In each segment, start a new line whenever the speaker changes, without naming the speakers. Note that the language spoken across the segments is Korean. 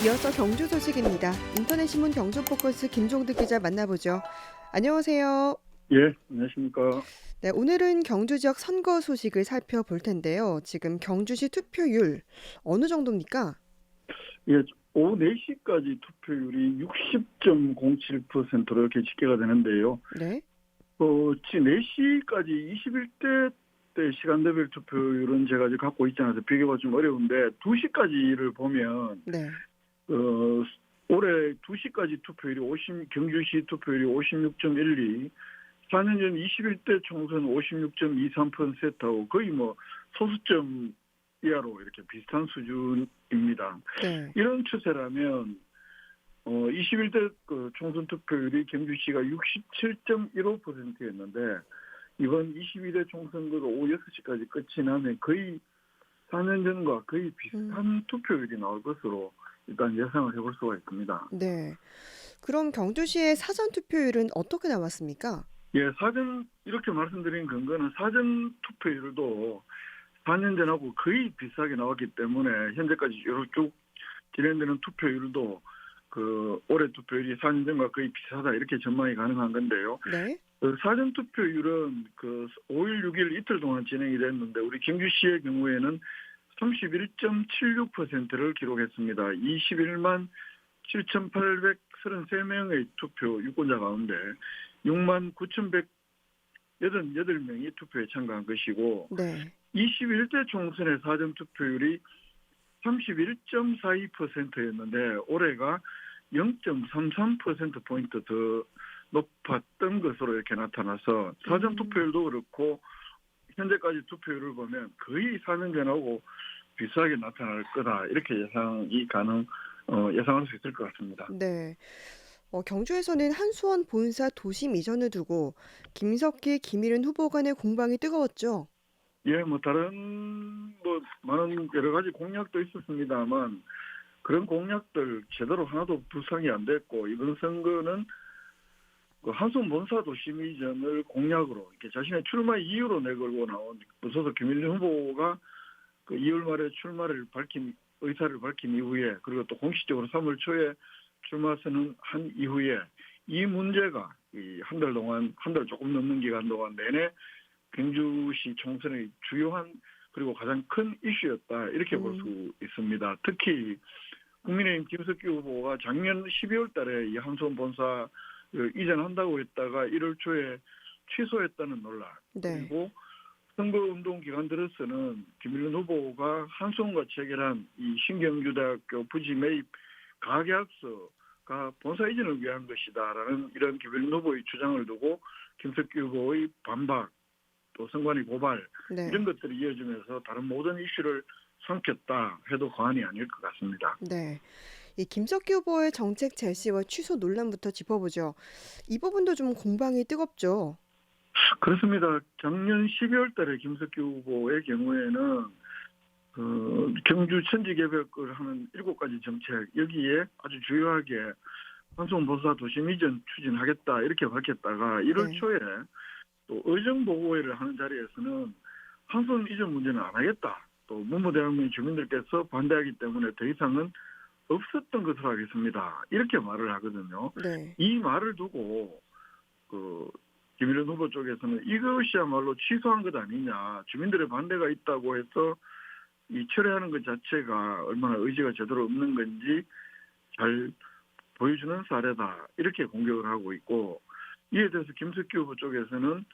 이어서 경주 소식입니다. 인터넷 신문 경주포커스 김종득 기자 만나보죠. 안녕하세요.
예, 안녕하십니까.
네, 오늘은 경주 지역 선거 소식을 살펴볼 텐데요. 지금 경주시 투표율 어느 정도입니까?
예, 오후 4시까지 투표율이 60.07%로 이렇게 집계가 되는데요.
네.
지금 4시까지 21대 때 시간대별 투표율은 제가 아직 갖고 있지 않아서 비교가 좀 어려운데 2시까지를 보면
네.
어, 올해 2시까지 투표율이 경주시 투표율이 56.12, 4년 전 21대 총선 56.23%하고 거의 뭐 소수점 이하로 이렇게 비슷한 수준입니다.
네.
이런 추세라면 21대 그 총선 투표율이 경주시가 67.15%였는데 이번 22대 총선거가 오후 6시까지 끝이 나면 거의 4년 전과 거의 비슷한 투표율이 나올 것으로 일단 예상을 해볼 수가 있습니다.
네. 그럼 경주시의 사전 투표율은 어떻게 나왔습니까?
예, 이렇게 말씀드린 근거는 사전 투표율도 4년 전하고 거의 비슷하게 나왔기 때문에 현재까지 쭉 진행되는 투표율도 올해 투표율이 4년 전과 거의 비슷하다 이렇게 전망이 가능한 건데요.
네.
사전 투표율은 5일, 6일 이틀 동안 진행이 됐는데 우리 경주시의 경우에는 31.76%를 기록했습니다. 21만 7,833명의 투표 유권자 가운데 6만 9,188명이 투표에 참가한 것이고
네.
21대 총선의 사전 투표율이 31.42%였는데 올해가 0.33%포인트 더 높았던 것으로 이렇게 나타나서 사전 투표율도 그렇고 현재까지 투표율을 보면 거의 4년 전하고 비슷하게 나타날 거다 이렇게 예상할 수 있을 것 같습니다.
네. 경주에서는 한수원 본사 도심 이전을 두고 김석기, 김일은 후보 간의 공방이 뜨거웠죠.
예, 많은 여러 가지 공약도 있었습니다만 그런 공약들 제대로 하나도 구상이 안 됐고 이번 선거는 한수원 본사 도심 이전을 공약으로 이렇게 자신의 출마 이유로 내걸고 나온 무소속 김일린 후보가 2월 말에 의사를 밝힌 이후에 그리고 또 공식적으로 3월 초에 출마 선언한 이후에 이 문제가 한 달 조금 넘는 기간 동안 내내 경주시 총선의 주요한 그리고 가장 큰 이슈였다 이렇게 볼 수 있습니다. 특히 국민의힘 김석기 후보가 작년 12월 달에 이 한수원 본사 이전한다고 했다가 1월 초에 취소했다는 논란
네.
그리고 선거운동 기간 들어서는 김일은 후보가 한수원과 체결한 이 신경주대학교 부지 매입 가계약서가 본사 이전을 위한 것이다라는 이런 김일은 후보의 주장을 두고 김석기 후보의 반박 또 선관위 고발
네.
이런 것들이 이어지면서 다른 모든 이슈를 삼켰다 해도 과언이 아닐 것 같습니다.
네. 이 김석기 후보의 정책 제시와 취소 논란부터 짚어보죠. 이 부분도 좀 공방이 뜨겁죠.
그렇습니다. 작년 12월 달에 김석기 후보의 경우에는 경주 천지개벽을 하는 7가지 정책 여기에 아주 주요하게 한수원 본사 도심 이전 추진하겠다 이렇게 밝혔다가 1월
네.
초에 또 의정보고회를 하는 자리에서는 한수원 이전 문제는 안 하겠다. 또 문무대학민 주민들께서 반대하기 때문에 더 이상은 없었던 것으로 하겠습니다. 이렇게 말을 하거든요.
네.
이 말을 두고 김일은 후보 쪽에서는 이것이야말로 취소한 것 아니냐. 주민들의 반대가 있다고 해서 이 철회하는 것 자체가 얼마나 의지가 제대로 없는 건지 잘 보여주는 사례다. 이렇게 공격을 하고 있고 이에 대해서 김석기 후보 쪽에서는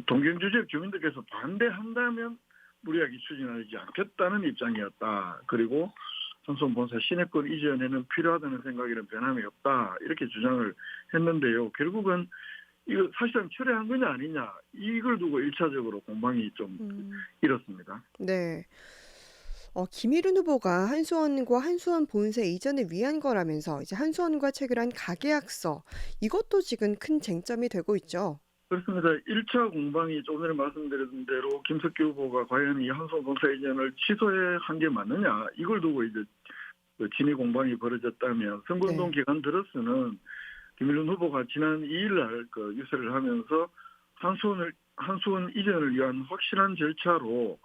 동경주 지역 주민들께서 반대한다면 무리하게 추진하지 않겠다는 입장이었다. 그리고 한수원 본사 시내권 이전에는 필요하다는 생각에는 변함이 없다. 이렇게 주장을 했는데요. 결국은 이거 사실상 철회한 거냐 아니냐 이걸 두고 1차적으로 공방이 좀 일었습니다.
네. 김일은 후보가 한수원과 한수원 본사 이전을 위한 거라면서 이제 한수원과 체결한 가계약서 이것도 지금 큰 쟁점이 되고 있죠.
그렇습니다. 1차 공방이 조금 전에 말씀드린 대로 김석기 후보가 과연 이 한수원 본사 이전을 취소해 한 게 맞느냐 이걸 두고 이제 진위 공방이 벌어졌다면 선거운동
네.
기간 들어서는 김일은 후보가 지난 2일 날 유세를 하면서 한수원 이전을 위한 확실한 절차로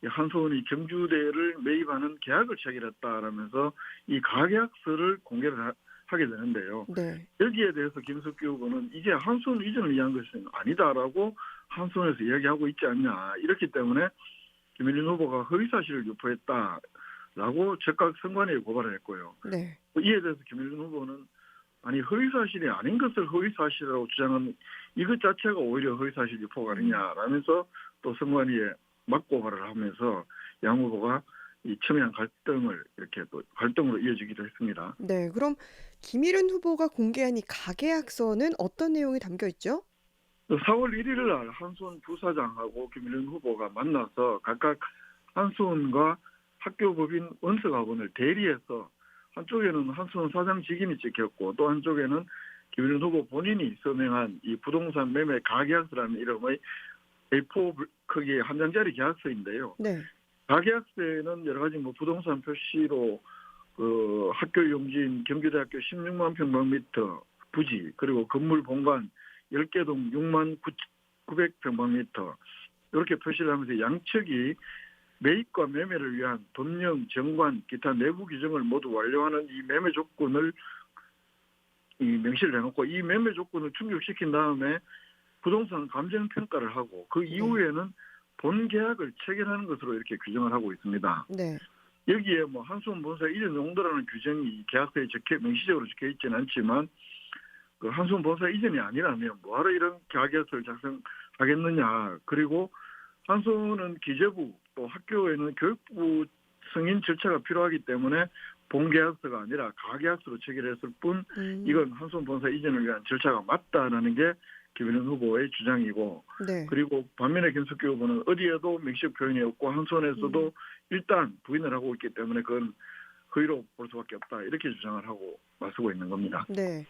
이 한수원이 경주대를 매입하는 계약을 체결했다라면서 이 가계약서를 공개를 하게 되는데요.
네.
여기에 대해서 김석규 후보는 이게 한수원 이전을 위한 것은 아니다라고 한수원에서 이야기하고 있지 않냐. 이렇기 때문에 김일린 후보가 허위사실을 유포했다라고 즉각 선관위에 고발을 했고요.
네.
이에 대해서 김일린 후보는 아니 허위사실이 아닌 것을 허위사실이라고 주장하는 이것 자체가 오히려 허위사실 유포가 아니냐라면서 또 선관위에 맞고발을 하면서 양 후보가 이 첨예한 갈등을 이렇게 또 갈등으로 이어지기도 했습니다.
네. 그럼 김일은 후보가 공개한 이 가계약서는 어떤 내용이 담겨 있죠?
4월 1일 날 한수원 부사장하고 김일린 후보가 만나서 각각 한수원과 학교법인 원석학원을 대리해서 한쪽에는 한수원 사장 직인이 찍혔고 또 한쪽에는 김일린 후보 본인이 서명한 이 부동산 매매 가계약서라는 이름의 A4 크기의 한 장짜리 계약서인데요.
네.
가계약서에는 여러 가지 뭐 부동산 표시로 그 학교 용지인 경기대학교 16만 평방미터 부지 그리고 건물 본관 10개 동 6만 900평방미터 이렇게 표시를 하면서 양측이 매입과 매매를 위한 법령, 정관, 기타 내부 규정을 모두 완료하는 이 매매 조건을 명시를 해놓고 이 매매 조건을 충족시킨 다음에 부동산 감정 평가를 하고 그 이후에는 본 계약을 체결하는 것으로 이렇게 규정을 하고 있습니다.
네.
여기에 뭐 한수원 본사 이전 용도라는 규정이 계약서에 명시적으로 적혀 있지는 않지만 그 한수원 본사 이전이 아니라면 뭐하러 이런 계약서를 작성하겠느냐. 그리고 한수원은 기재부 또 학교에는 교육부 승인 절차가 필요하기 때문에 본계약서가 아니라 가계약서로 체결했을 뿐 이건 한수원 본사 이전을 위한 절차가 맞다라는 게 김일은 후보의 주장이고
네.
그리고 반면에 김석규 후보는 어디에도 명시적 표현이 없고 한수원에서도 일단 부인을 하고 있기 때문에 그건 허위로 볼 수밖에 없다 이렇게 주장을 하고 맞서고 있는 겁니다.
네.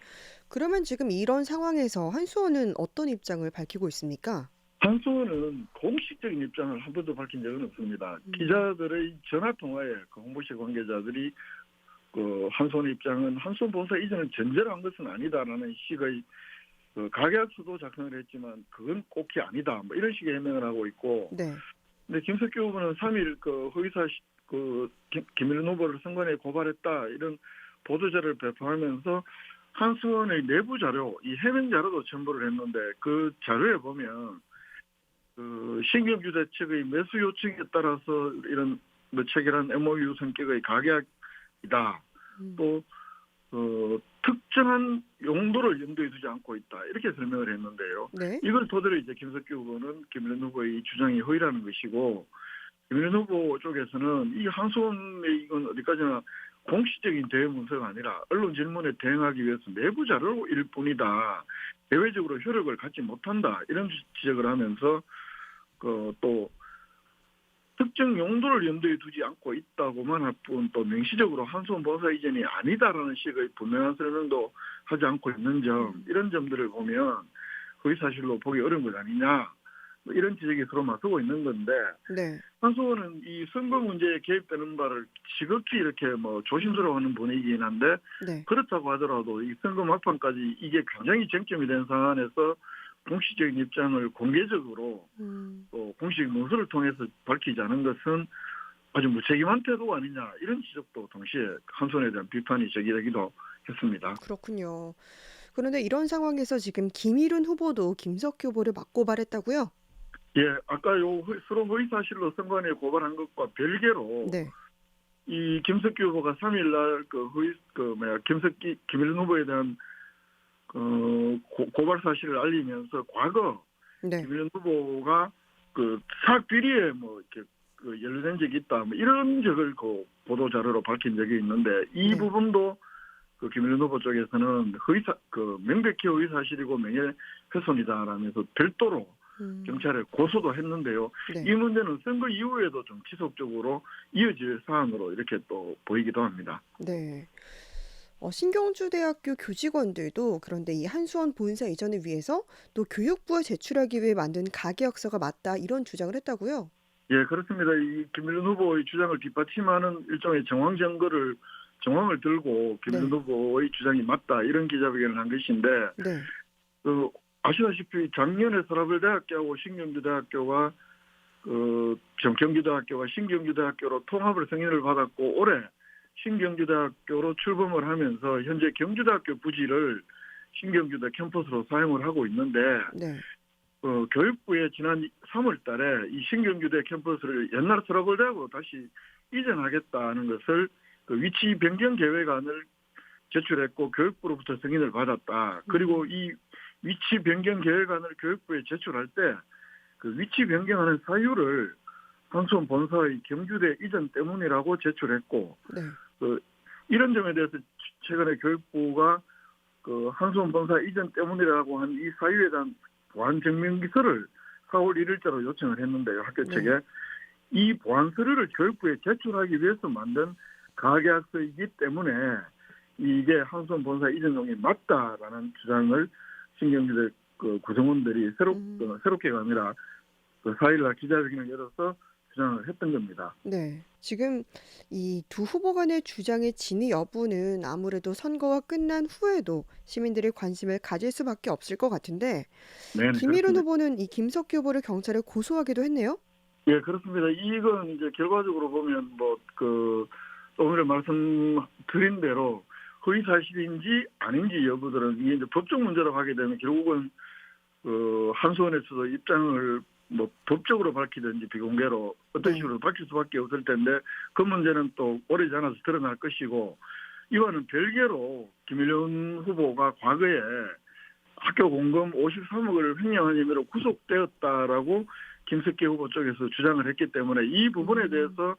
그러면 지금 이런 상황에서 한수원은 어떤 입장을 밝히고 있습니까?
한수원은 공식적인 입장을 한 번도 밝힌 적은 없습니다. 기자들의 전화 통화에 그 홍보실 관계자들이 그 한수원의 입장은 한수원 본사 이전은 전제로 한 것은 아니다라는 식의 그 가계약서도 작성을 했지만 그건 꼭히 아니다. 뭐 이런 식의 해명을 하고 있고.
네.
근데 김석규 후보는 3일 그 허위사 그 김일은 후보를 선관위에 고발했다 이런 보도자를 배포하면서 한수원의 내부 자료, 이 해명 자료도 첨부를 했는데 그 자료에 보면 그 신경주대 측의 매수 요청에 따라서 이런 뭐 체결한 MOU 성격의 가계약이다. 또 특정한 용도를 염두에 두지 않고 있다. 이렇게 설명을 했는데요.
네.
이걸 토대로 이제 김석규 후보는 김일은 후보의 주장이 허위라는 것이고 김일은 후보 쪽에서는 이 한수원의 이건 어디까지나 공식적인 대응 문서가 아니라 언론 질문에 대응하기 위해서 내부 자료일 뿐이다. 대외적으로 효력을 갖지 못한다. 이런 지적을 하면서 또 특정 용도를 염두에 두지 않고 있다고만 할 뿐 또 명시적으로 한수원 본사 이전이 아니다라는 식의 분명한 설명도 하지 않고 있는 점 이런 점들을 보면 허위사실로 보기 어려운 것 아니냐 뭐 이런 지적이 서로 맞서고 있는 건데
네.
한수원은 이 선거 문제에 개입되는 바를 지극히 이렇게 뭐 조심스러워하는 분위기긴 한데
네.
그렇다고 하더라도 이 선거 막판까지 이게 굉장히 쟁점이 된 상황에서 공식적인 입장을 공개적으로 또 공식 문서를 통해서 밝히지 않은 것은 아주 무책임한 태도가 아니냐 이런 지적도 동시에 한수원에 대한 비판이 제기되기도 했습니다.
그렇군요. 그런데 이런 상황에서 지금 김일은 후보도 김석규 후보를 맞고발했다고요?
예, 아까 서로 허위 사실로 선관위에 고발한 것과 별개로
네.
이 김석규 후보가 3일 날 김일은 후보에 대한 고발 사실을 알리면서 과거
네.
김일은 후보가 그 사학 비리에 뭐 이렇게 연루된 적이 있다 뭐 이런 적을 그 보도 자료로 밝힌 적이 있는데 이
네.
부분도 그 김일은 후보 쪽에서는 명백히 허위 사실이고 명예훼손이다라면서 별도로 경찰에 고소도 했는데요.
네.
이 문제는 선거 이후에도 좀 지속적으로 이어질 사안으로 이렇게 또 보이기도 합니다.
네. 신경주대학교 교직원들도 그런데 이 한수원 본사 이전을 위해서 또 교육부에 제출하기 위해 만든 가계약서가 맞다 이런 주장을 했다고요?
예, 그렇습니다. 이 김일은 후보의 주장을 뒷받침하는 일종의 정황을 들고 김일은
네.
후보의 주장이 맞다 이런 기자회견을 한 것인데
네.
아시다시피 작년에 서라벌대학교하고 신경주대학교가 전 경기대학교가 신경주대학교로 통합을 승인을 받았고 올해 신경주대학교로 출범을 하면서 현재 경주대학교 부지를 신경주대 캠퍼스로 사용을 하고 있는데
네.
교육부에 지난 3월 달에 이 신경주대 캠퍼스를 옛날 서울대학으로 다시 이전하겠다는 것을 그 위치 변경 계획안을 제출했고 교육부로부터 승인을 받았다. 그리고 이 위치 변경 계획안을 교육부에 제출할 때 그 위치 변경하는 사유를 한수원 본사의 경주대 이전 때문이라고 제출했고
네.
이런 점에 대해서 최근에 교육부가 그 한수원 본사 이전 때문이라고 한 이 사유에 대한 보안 증명기서를 4월 1일자로 요청을 했는데요. 학교
네.
측에 이 보안 서류를 교육부에 제출하기 위해서 만든 가계약서이기 때문에 이게 한수원 본사 이전용이 맞다라는 주장을 신경주대 그 구성원들이 새롭게가 아니라 그 4일날 기자회견을 열어서 주장을 했던 겁니다.
네. 지금 이 두 후보 간의 주장의 진위 여부는 아무래도 선거가 끝난 후에도 시민들의 관심을 가질 수밖에 없을 것 같은데
네,
김일훈
그렇습니다.
후보는 이 김석기 후보를 경찰에 고소하기도 했네요.
예, 그렇습니다. 이건 이제 결과적으로 보면 오늘 말씀드린 대로 허위 사실인지 아닌지 여부들은 이게 이제 법적 문제로 하게 되면 결국은 한수원에서도 입장을 법적으로 밝히든지 비공개로 어떤
네.
식으로 밝힐 수밖에 없을 텐데 그 문제는 또 오래지 않아서 드러날 것이고 이와는 별개로 김일훈 후보가 과거에 학교 공금 53억을 횡령한 혐의로 구속되었다라고 김석기 후보 쪽에서 주장을 했기 때문에 이 부분에 대해서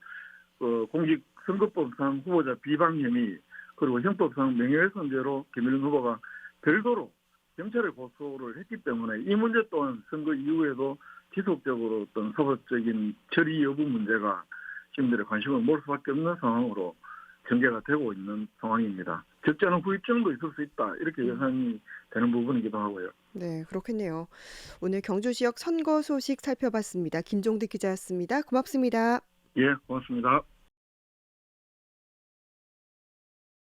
공직선거법상 후보자 비방 혐의 그리고 형법상 명예훼손죄로 김일훈 후보가 별도로 경찰에 고소를 했기 때문에 이 문제 또한 선거 이후에도 지속적으로 어떤 사법적인 처리 여부 문제가 시민들의 관심을 모을 수밖에 없는 상황으로 전개가 되고 있는 상황입니다. 적지 않은 후유증도 있을 수 있다. 이렇게 예상이 되는 부분이기도 하고요.
네, 그렇겠네요. 오늘 경주 지역 선거 소식 살펴봤습니다. 김종득 기자였습니다. 고맙습니다.
예, 고맙습니다.